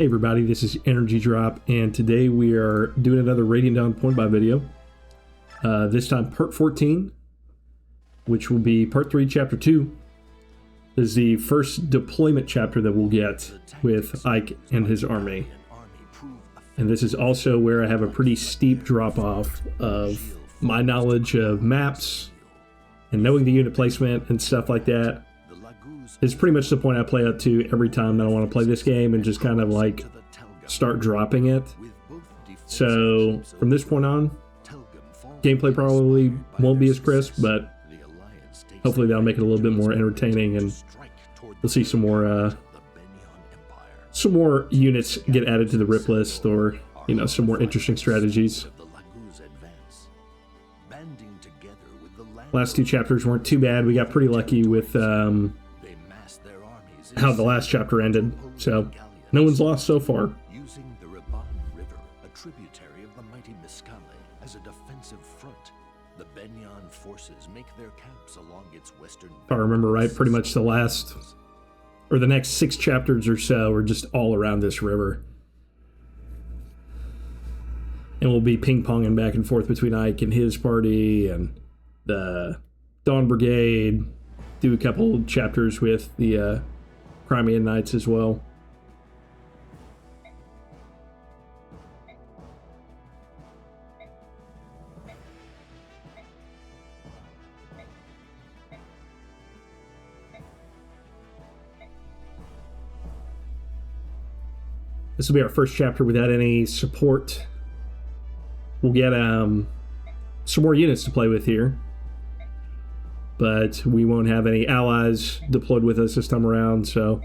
Hey everybody, this is Energy Drop, and today we are doing another Radiant Dawn point buy video. This time part 14, which will be part 3, chapter 2. This is the first deployment chapter that we'll get with Ike and his army. And this is also where I have a pretty steep drop-off of my knowledge of maps and knowing the unit placement and stuff like that. It's pretty much the point I play up to every time that I want to play this game and just kind of like start dropping it. So from this point on, gameplay probably won't be as crisp, but hopefully that'll make it a little bit more entertaining, and we'll see some more units get added to the rip list, or you know, some more interesting strategies. Last two chapters weren't too bad. We got pretty lucky with how the last chapter ended, so no one's lost so far. Using the River, a tributary of the mighty Miscale, as a defensive front, the Benyon forces make their camps along its western. If I remember right, pretty much the last, or the next 6 chapters or so, are just all around this river. And we'll be ping-ponging back and forth between Ike and his party and the Dawn Brigade. Do a couple chapters with the Crimean Knights as well. This will be our first chapter without any support. We'll get some more units to play with here, but we won't have any allies deployed with us this time around, so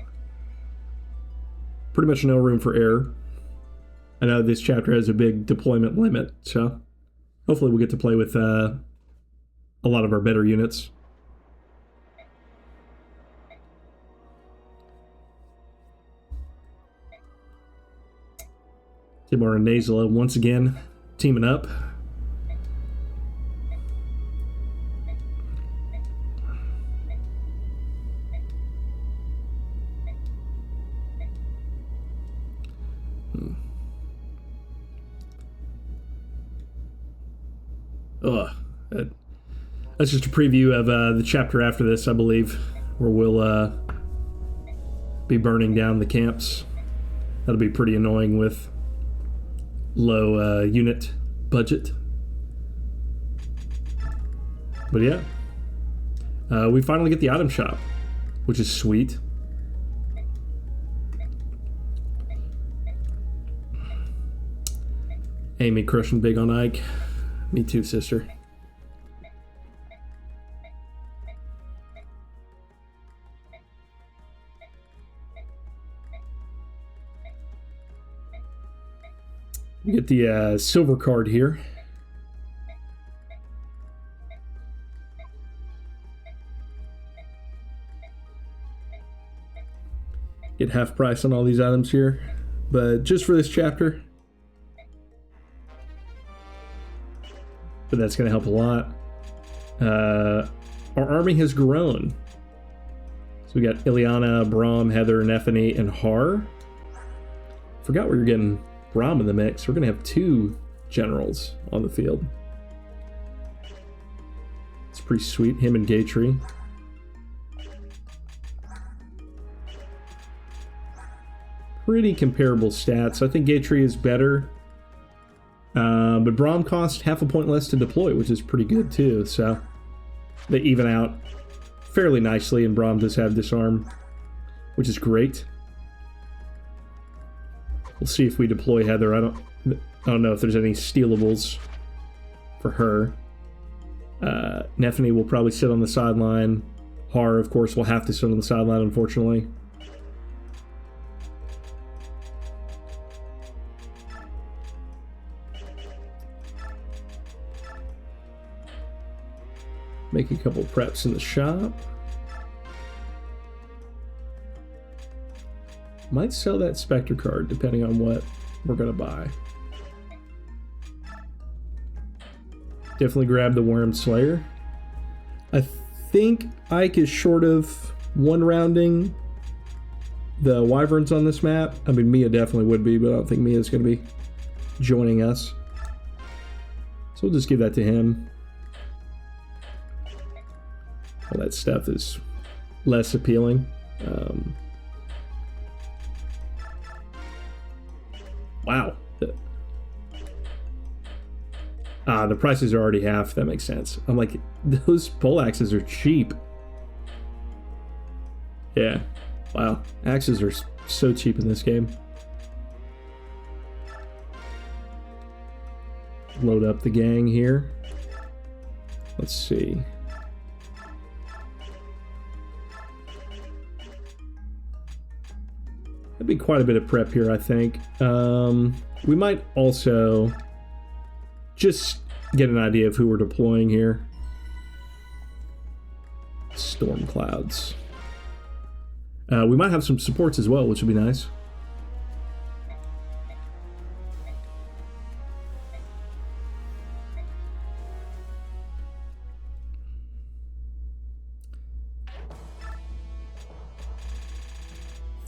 pretty much no room for error. I know this chapter has a big deployment limit, so hopefully we'll get to play with a lot of our better units. Timor and Nasala once again teaming up. That's just a preview of the chapter after this, I believe, where we'll be burning down the camps. That'll be pretty annoying with low unit budget. But yeah, we finally get the item shop, which is sweet. Amy crushing big on Ike. Me too, sister. We get the silver card here. Get half price on all these items here, but just for this chapter. But that's going to help a lot. Our army has grown. So we got Ileana, Braum, Heather, Nephany, and Har. Forgot we were getting Braum in the mix. We're going to have 2 generals on the field. It's pretty sweet. Him and Gatry. Pretty comparable stats. I think Gatry is better. But Braum costs half a point less to deploy, which is pretty good too. So they even out fairly nicely, and Braum does have disarm, which is great. We'll see if we deploy Heather. I don't know if there's any stealables for her. Nephany will probably sit on the sideline. Har, of course, will have to sit on the sideline, unfortunately. Make a couple preps in the shop. Might sell that Spectre card depending on what we're going to buy. Definitely grab the Worm Slayer. I think Ike is short of 1 rounding the wyverns on this map. I mean, Mia definitely would be, but I don't think Mia's going to be joining us. So we'll just give that to him. All that stuff is less appealing. Wow. The prices are already half. That makes sense. I'm like, those pole axes are cheap. Yeah. Wow. Axes are so cheap in this game. Load up the gang here. Let's see. That'd be quite a bit of prep here, I think. We might also just get an idea of who we're deploying here. Storm clouds. We might have some supports as well, which would be nice.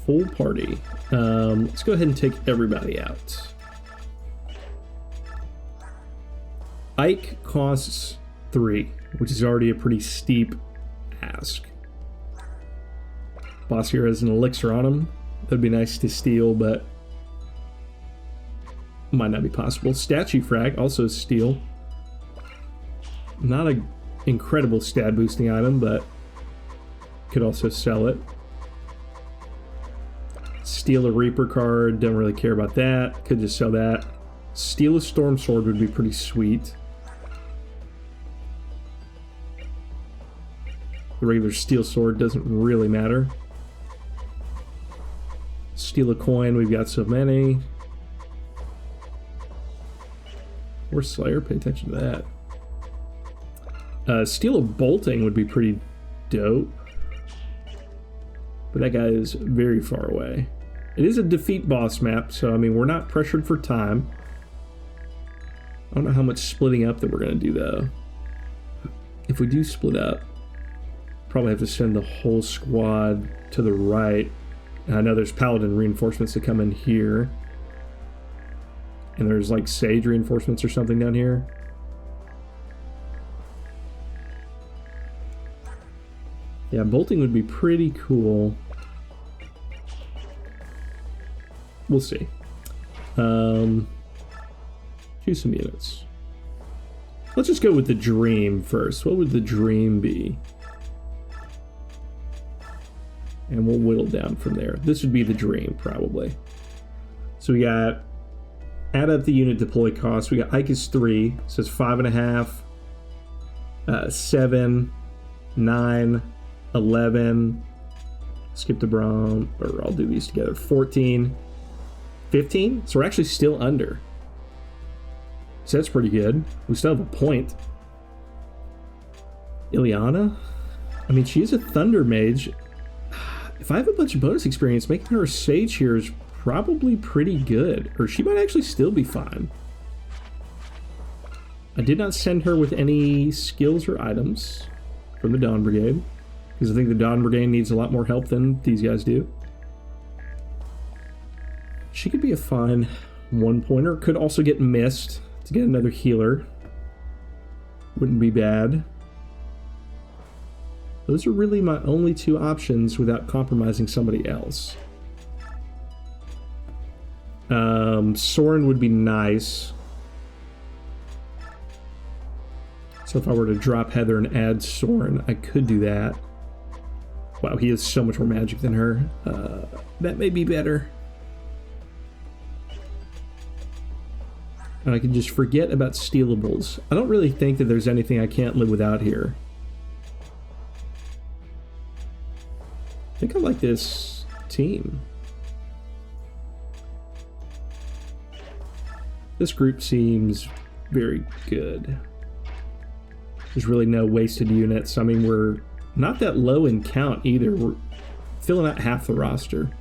Full party. Let's go ahead and take everybody out. Ike costs 3, which is already a pretty steep ask. Boss here has an elixir on him. That'd be nice to steal, but might not be possible. Statue frag, also steal. Not an incredible stat boosting item, but could also sell it. Steal a Reaper card, don't really care about that. Could just sell that. Steal a Storm Sword would be pretty sweet. The regular Steel Sword doesn't really matter. Steal a coin, we've got so many. Or Slayer, pay attention to that. Steal a Bolting would be pretty dope. But that guy is very far away. It is a defeat boss map, so I mean, we're not pressured for time. I don't know how much splitting up that we're going to do, though. If we do split up, probably have to send the whole squad to the right. And I know there's Paladin reinforcements that come in here. And there's like Sage reinforcements or something down here. Yeah, bolting would be pretty cool. We'll see. Choose some units. Let's just go with the dream first. What would the dream be? And we'll whittle down from there. This would be the dream, probably. So we got, add up the unit deploy cost. We got Ike is 3, so it's 5.5, 7, 9, 11, skip the Braum, or I'll do these together, 14, 15, so we're actually still under. So that's pretty good. We still have a point. Ileana? I mean, she is a Thunder Mage. If I have a bunch of bonus experience, making her a Sage here is probably pretty good. Or she might actually still be fine. I did not send her with any skills or items from the Dawn Brigade, because I think the Dawn Brigade needs a lot more help than these guys do. She could be a fine one-pointer. Could also get missed to get another healer. Wouldn't be bad. Those are really my only two options without compromising somebody else. Soren would be nice. So if I were to drop Heather and add Soren, I could do that. Wow, he has so much more magic than her. That may be better. And I can just forget about stealables. I don't really think that there's anything I can't live without here. I think I like this team. This group seems very good. There's really no wasted units. I mean, we're not that low in count either. We're filling out half the roster.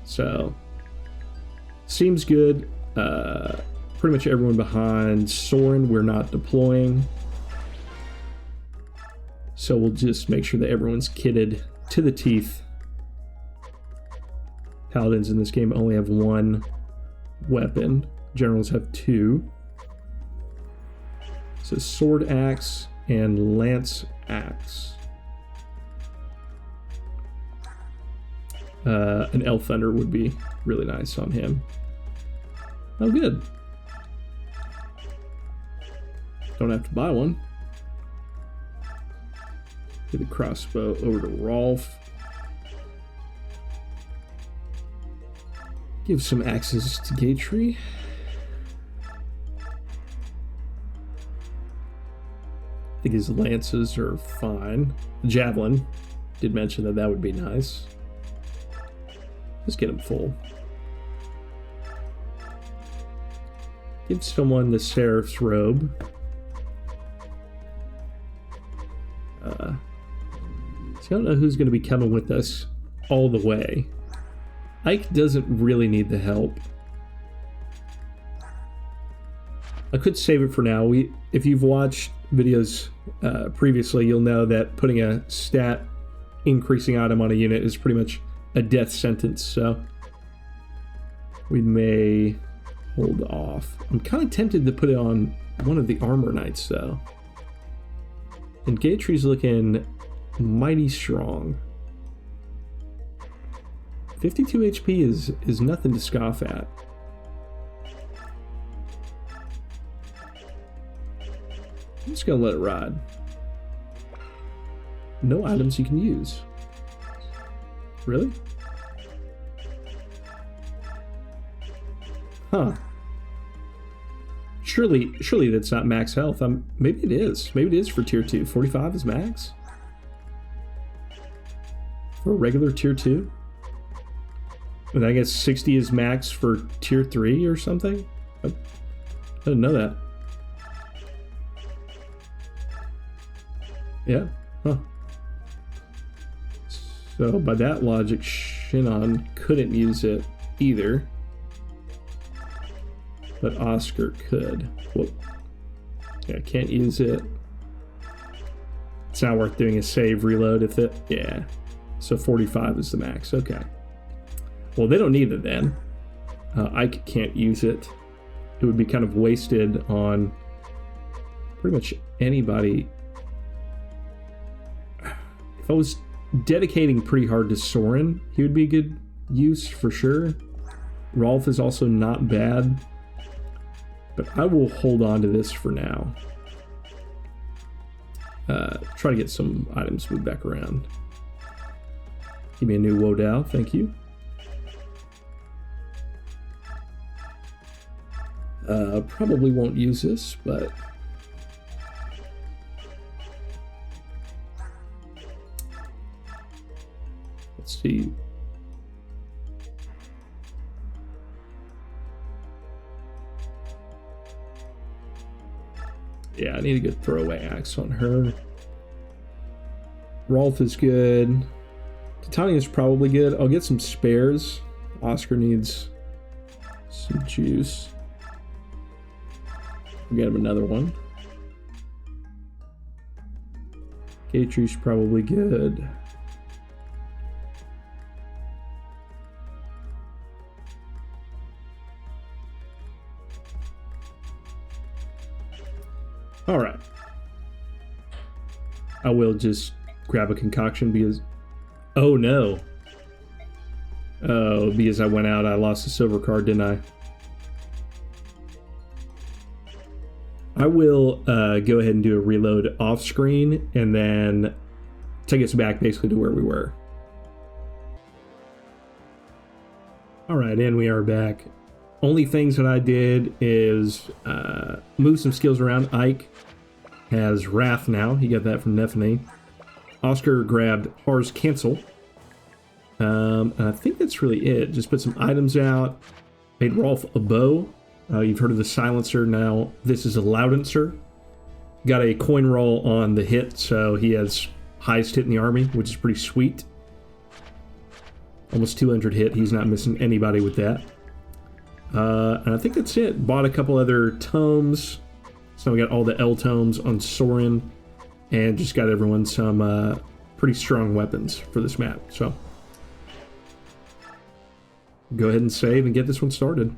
So, seems good. Pretty much everyone behind Soren we're not deploying. So we'll just make sure that everyone's kitted to the teeth. Paladins in this game only have one weapon. Generals have two. So sword axe and lance axe. An elf thunder would be really nice on him. Oh, good. Don't have to buy one. Get the crossbow over to Rolf. Give some axes to Gatry. I think his lances are fine. Javelin. Did mention that would be nice. Let's get him full. Give someone the Seraph's robe. See, I don't know who's going to be coming with us all the way. Ike doesn't really need the help. I could save it for now. If you've watched videos previously, you'll know that putting a stat increasing item on a unit is pretty much a death sentence, so we may hold off. I'm kind of tempted to put it on one of the armor knights, though. And Gatry's looking mighty strong. 52 HP is nothing to scoff at. I'm just gonna let it ride. No items you can use. Really? Huh. Surely that's not max health. Maybe it is. Maybe it is for tier 2. 45 is max? For a regular tier 2? And I guess 60 is max for tier 3 or something? I didn't know that. Yeah, huh. So by that logic, Shinon couldn't use it either. But Oscar could. Whoop. Yeah, can't use it. It's not worth doing a save reload if it... Yeah. So 45 is the max. Okay. Well, they don't need it then. Ike can't use it. It would be kind of wasted on pretty much anybody. If I was dedicating pretty hard to Soren, he would be a good use for sure. Rolf is also not bad. But I will hold on to this for now. Try to get some items moved back around. Give me a new Wodao, thank you. Probably won't use this, but... Let's see. Yeah, I need a good throwaway axe on her. Rolf is good. Titania is probably good. I'll get some spares. Oscar needs some juice. I'll get him another one. Gatry's probably good. All right. I will just grab a concoction because... Oh, no. Oh, because I went out, I lost a silver card, didn't I? I will go ahead and do a reload off screen and then take us back basically to where we were. All right, and we are back. Only things that I did is move some skills around. Ike has Wrath now. He got that from Nephany. Oscar grabbed Har's Cancel. And I think that's really it. Just put some items out. Made Rolf a bow. You've heard of the Silencer. Now this is a Loudencer. Got a coin roll on the hit, so he has highest hit in the army, which is pretty sweet. Almost 200 hit. He's not missing anybody with that. And I think that's it. Bought a couple other tomes. So we got all the L tomes on Soren. And just got everyone some pretty strong weapons for this map. So go ahead and save and get this one started.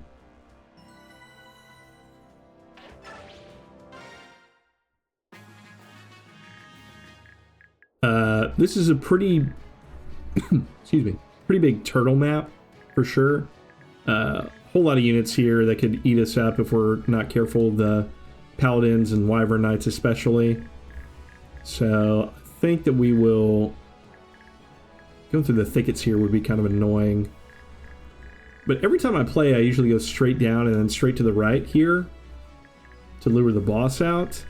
This is a pretty, excuse me, pretty big turtle map for sure. Whole lot of units here that could eat us up if we're not careful. The paladins and wyvern knights especially. So I think that we will go through the thickets here would be kind of annoying. But every time I play, I usually go straight down and then straight to the right here to lure the boss out.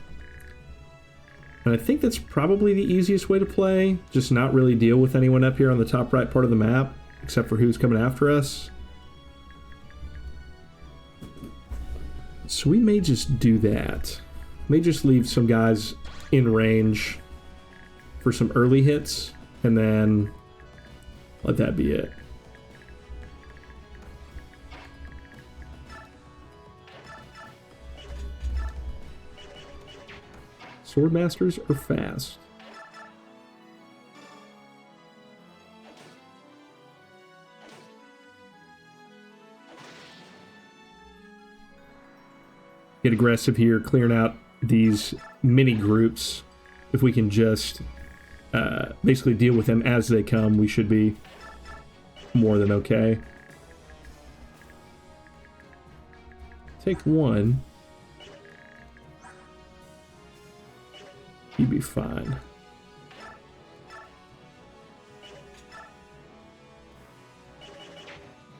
And I think that's probably the easiest way to play. Just not really deal with anyone up here on the top right part of the map, except for who's coming after us. So we may just do that. May just leave some guys in range for some early hits, and then let that be it. Swordmasters are fast. Get aggressive here, clearing out these mini groups. If we can just basically deal with them as they come, we should be more than okay. Take one. You'd be fine.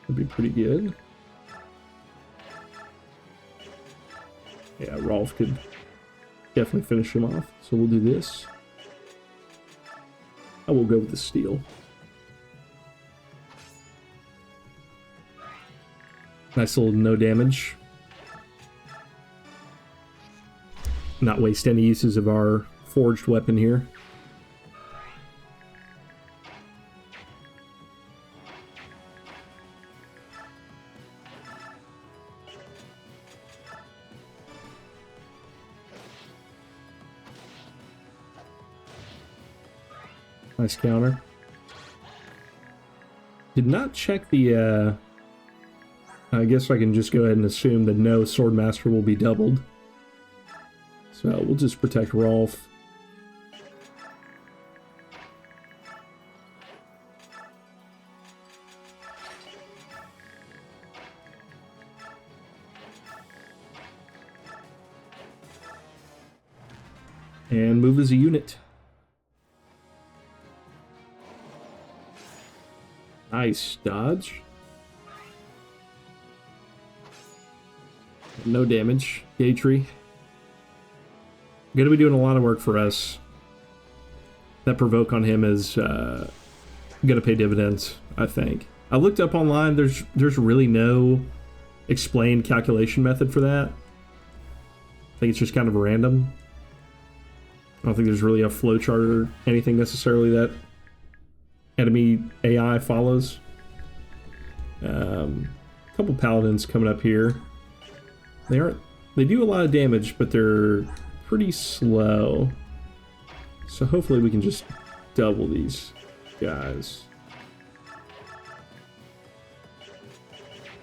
That'd be pretty good. Yeah, Rolf could definitely finish him off. So we'll do this. I will go with the steel. Nice little no damage. Not waste any uses of our forged weapon here. Nice counter. Did not check the, I guess I can just go ahead and assume that no Swordmaster will be doubled. So we'll just protect Rolf. And move as a unit. Nice dodge. No damage. Gatry. Gonna be doing a lot of work for us. That provoke on him is gonna pay dividends, I think. I looked up online. There's really no explained calculation method for that. I think it's just kind of random. I don't think there's really a flowchart or anything necessarily that enemy AI follows. A couple paladins coming up here. They do a lot of damage, but they're pretty slow. So hopefully we can just double these guys.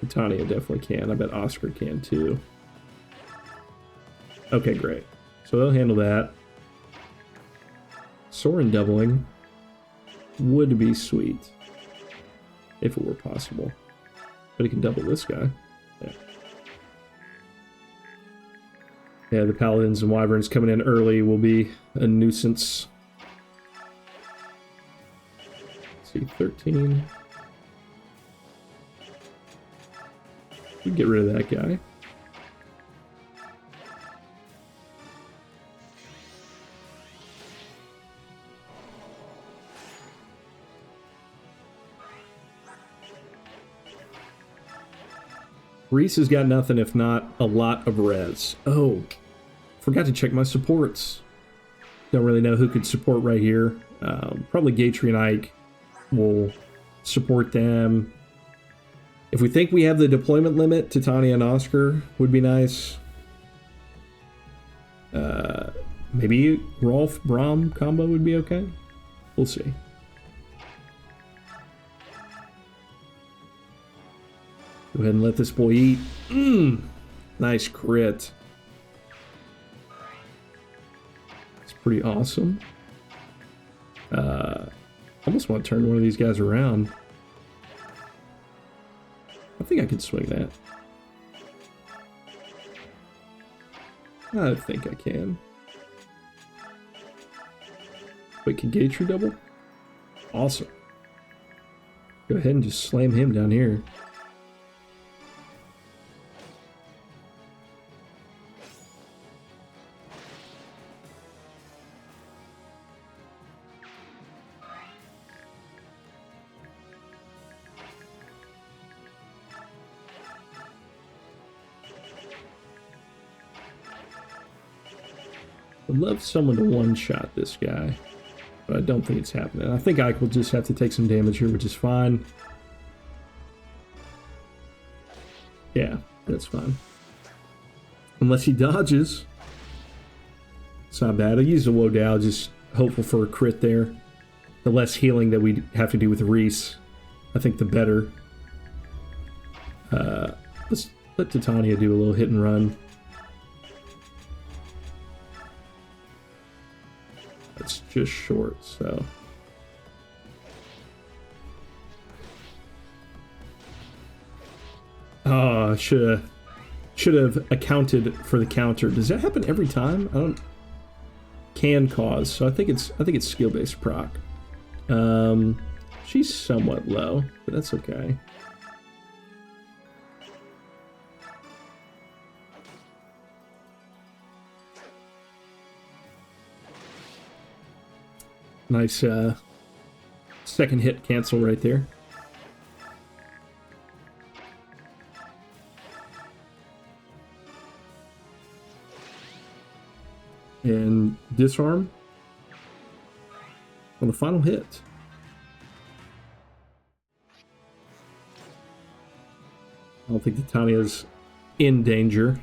Titania definitely can. I bet Oscar can too. Okay, great. So they'll handle that. Soren doubling would be sweet if it were possible. But he can double this guy. Yeah. Yeah, the paladins and wyverns coming in early will be a nuisance. Let's see, 13. We can get rid of that guy. Reese has got nothing if not a lot of res. Oh, forgot to check my supports. Don't really know who could support right here. Probably Gatry and Ike will support them. If we think we have the deployment limit, Titania and Oscar would be nice. Maybe Rolf Braum combo would be okay. We'll see. Go ahead and let this boy eat. Nice crit. It's pretty awesome. Almost want to turn one of these guys around. I think I could swing that. I think I can. Wait, can Gatry double? Awesome. Go ahead and just slam him down here. I'd love someone to one-shot this guy, but I don't think it's happening. I think Ike will just have to take some damage here, which is fine. Yeah, that's fine. Unless he dodges. It's not bad. I use the Wodow, just hopeful for a crit there. The less healing that we have to do with Reese, I think the better. Let's let Titania do a little hit and run. It's just short, so. Oh, should have accounted for the counter. Does that happen every time? I don't. Can cause, so I think it's skill based proc. She's somewhat low, but that's okay. Nice second hit cancel right there. And disarm on the final hit. I don't think Titania's in danger.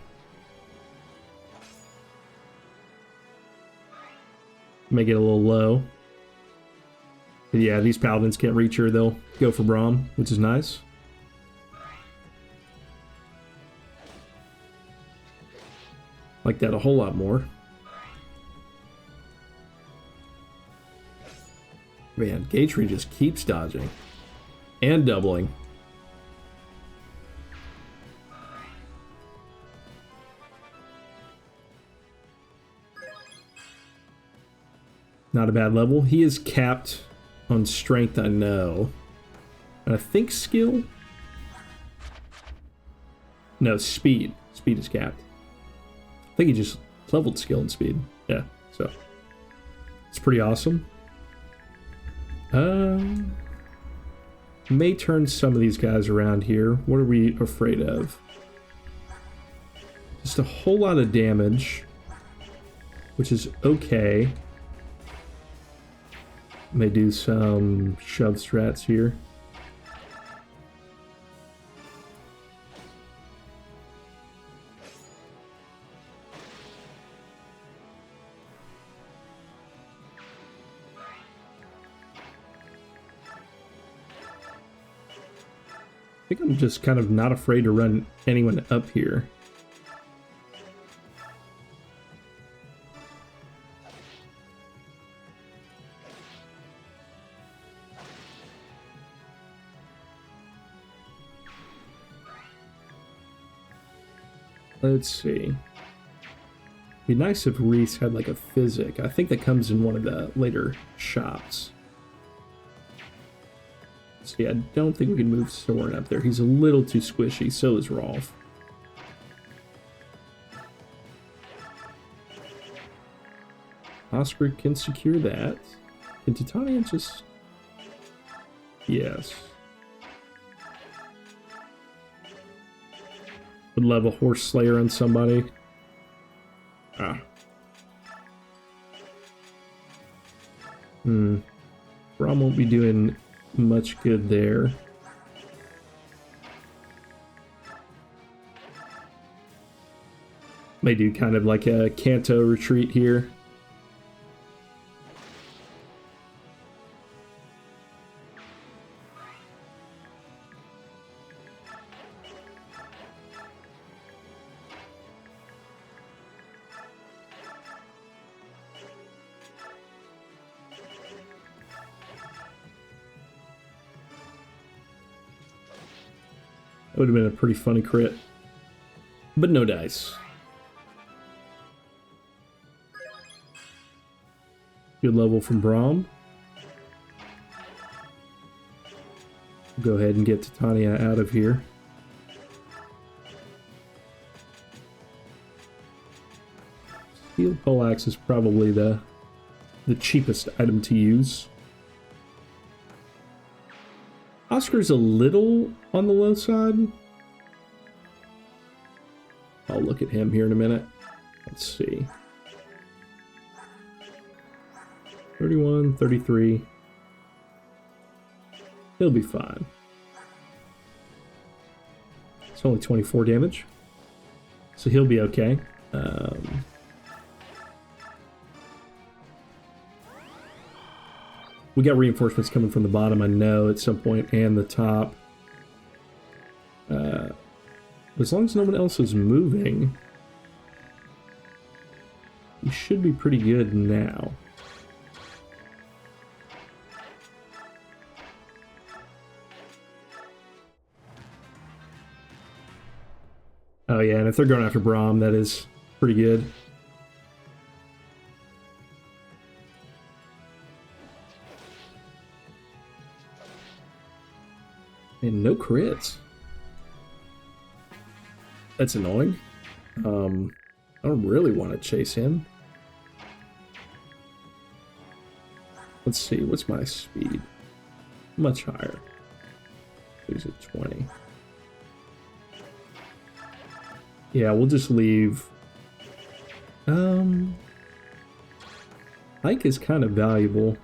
May get a little low. But yeah, these paladins can't reach her. They'll go for Braum, which is nice. Like that a whole lot more. Man, Gatry just keeps dodging. And doubling. Not a bad level. He is capped on strength, I know. And I think skill? No, speed. Speed is capped. I think he just leveled skill and speed. Yeah, so. It's pretty awesome. May turn some of these guys around here. What are we afraid of? Just a whole lot of damage, which is okay. May do some shove strats here. I think I'm just kind of not afraid to run anyone up here. Let's see. Be nice if Reese had like a physic. I think that comes in one of the later shops. See, I don't think we can move Soren up there. He's a little too squishy. So is Rolf. Oscar can secure that. Can Titania just... Yes. Would love a horse slayer on somebody. Ah. Braum won't be doing much good there. May do kind of like a Canto retreat here. That would have been a pretty funny crit. But no dice. Good level from Braum. Go ahead and get Titania out of here. Steel poleaxe is probably the cheapest item to use. Oscar's a little on the low side. I'll look at him here in a minute. Let's see. 31, 33. He'll be fine. It's only 24 damage. So he'll be okay. We got reinforcements coming from the bottom, I know, at some point, and the top. As long as no one else is moving, we should be pretty good now. Oh yeah, and if they're going after Braum, that is pretty good. And no crits. That's annoying. I don't really want to chase him. Let's see, what's my speed? Much higher. He's at 20. Yeah, we'll just leave. Ike is kind of valuable.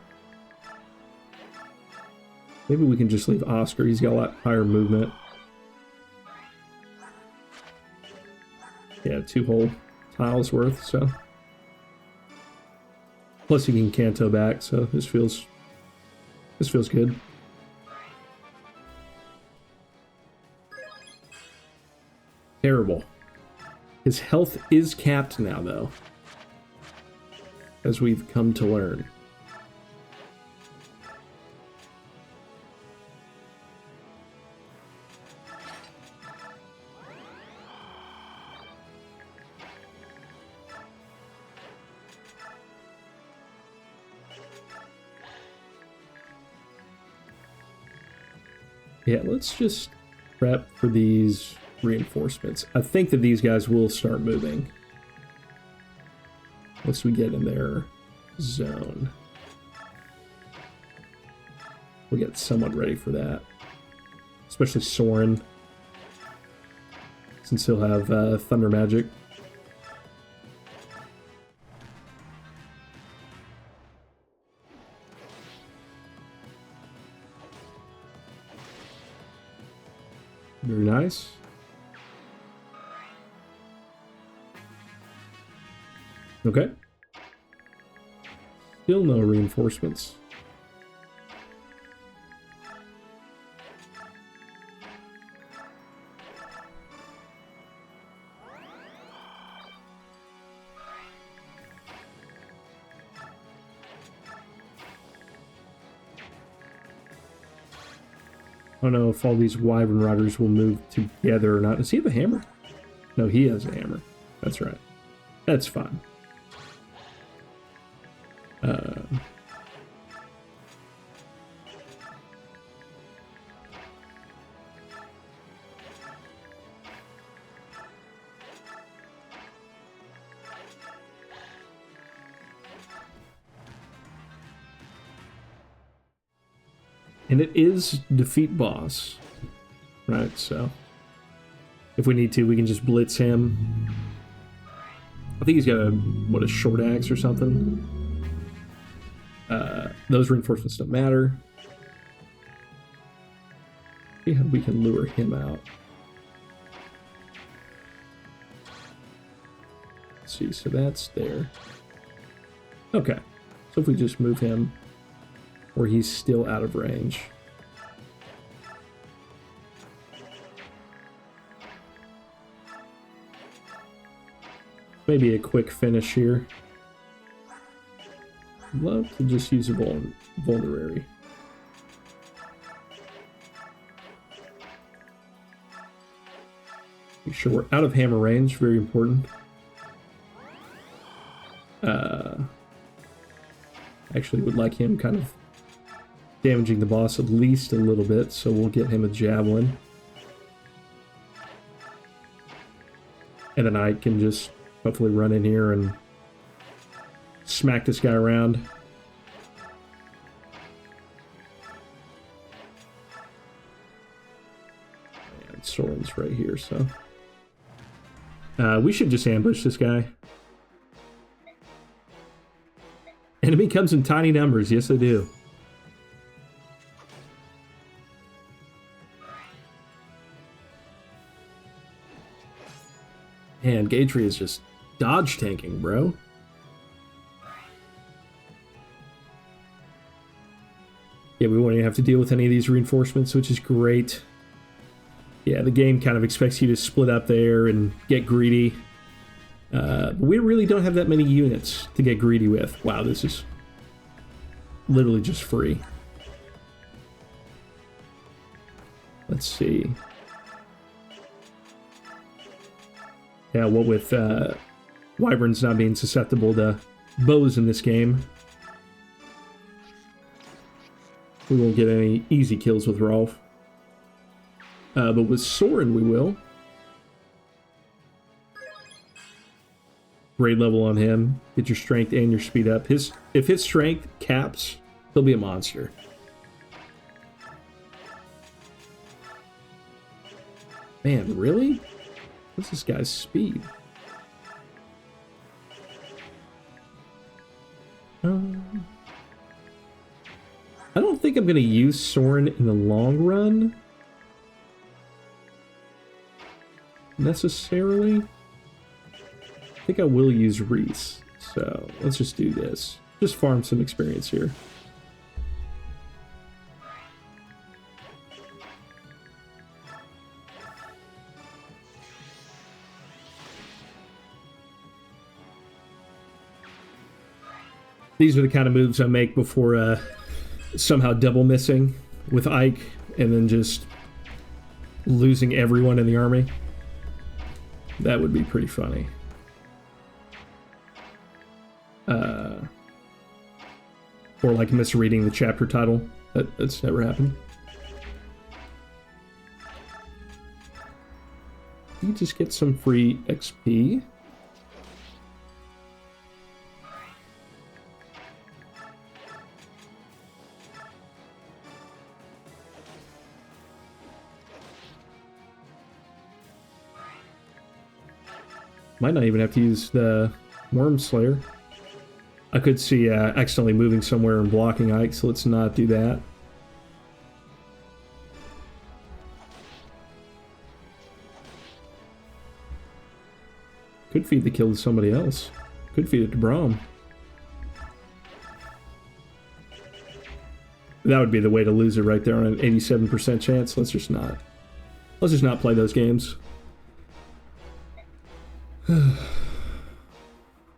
Maybe we can just leave Oscar. He's got a lot higher movement. Yeah, 2 whole tiles worth, so. Plus he can Kanto back, so this feels good. Terrible. His health is capped now, though, as we've come to learn. Yeah, let's just prep for these reinforcements. I think that these guys will start moving once we get in their zone. We'll get somewhat ready for that. Especially Soren, since he'll have Thunder Magic. Very nice. Okay. Still no reinforcements. I don't know if all these Wyvern Riders will move together or not. Does he have a hammer? No, he has a hammer. That's right. That's fine. And it is defeat boss, right? So if we need to, we can just blitz him. I think he's got a short axe or something. Those reinforcements don't matter. See how we can lure him out. Let's see, so that's there. Okay, so if we just move him where he's still out of range. Maybe a quick finish here. I'd love to just use a vulnerary. Make sure we're out of hammer range, very important. Actually would like him kind of damaging the boss at least a little bit, so we'll get him a javelin. And then I can just hopefully run in here and smack this guy around. And Soren's right here, so... we should just ambush this guy. Enemy comes in tiny numbers. Yes, they do. Man, Gatry is just dodge tanking, bro. Yeah, we won't even have to deal with any of these reinforcements, which is great. Yeah, the game kind of expects you to split up there and get greedy. But we really don't have that many units to get greedy with. Wow, this is literally just free. Let's see. Yeah, what with Wyverns not being susceptible to bows in this game, we won't get any easy kills with Rolf. But with Soren, we will. Grade level on him. Get your strength and your speed up. If his strength caps, he'll be a monster. Man, really? What's this guy's speed? I don't think I'm going to use Soren in the long run. Necessarily. I think I will use Reese, so let's just do this. Just farm some experience here. These are the kind of moves I make before somehow double missing with Ike and then just losing everyone in the army. That would be pretty funny. Or like misreading the chapter title. That's never happened. You just get some free XP. Might not even have to use the Worm Slayer. I could see accidentally moving somewhere and blocking Ike, so let's not do that. Could feed the kill to somebody else. Could feed it to Braum. That would be the way to lose it right there on an 87% chance. Let's just not play those games.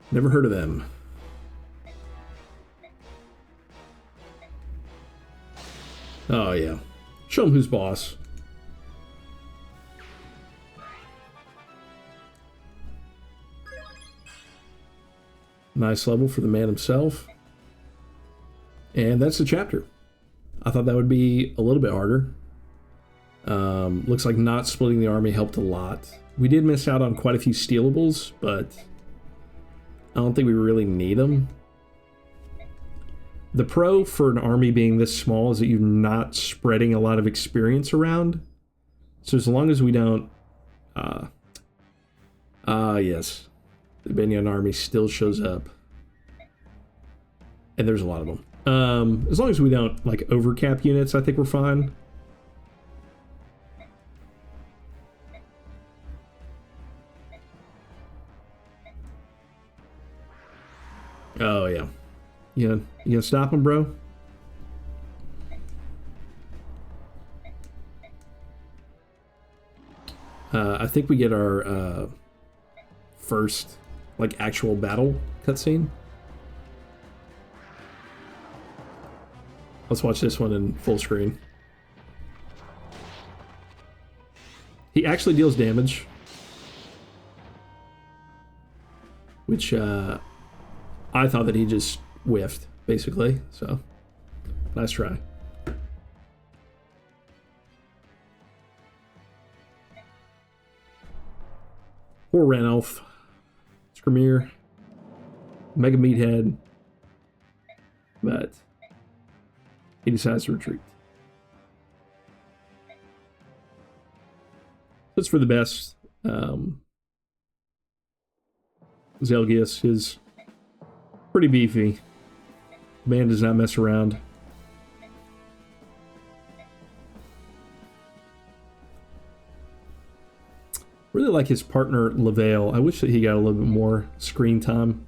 Never heard of them. Oh yeah. Show them who's boss. Nice level for the man himself. And that's the chapter. I thought that would be a little bit harder. Looks like not splitting the army helped a lot. We did miss out on quite a few stealables, but I don't think we really need them. The pro for an army being this small is that you're not spreading a lot of experience around. So as long as we don't... yes. The Benyon army still shows up. And there's a lot of them. As long as we don't, like, overcap units, I think we're fine. Oh, yeah. You gonna stop him, bro? I think we get our first, like, actual battle cutscene. Let's watch this one in full screen. He actually deals damage. which I thought that he just whiffed, basically. So, nice try. Poor Ranulf. Skirmir. Mega Meathead. But he decides to retreat. That's for the best. Zelgius is pretty beefy. Man does not mess around. Really like his partner Lavale. I wish that he got a little bit more screen time.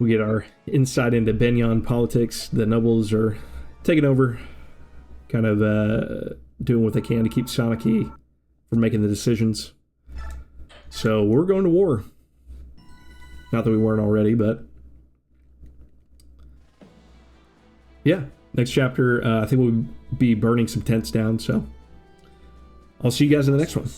We get our insight into Benyon politics. The nobles are taking over, kind of doing what they can to keep Sanaki from making the decisions. So we're going to war. Not that we weren't already, but yeah. Next chapter, I think we'll be burning some tents down. So I'll see you guys in the next one.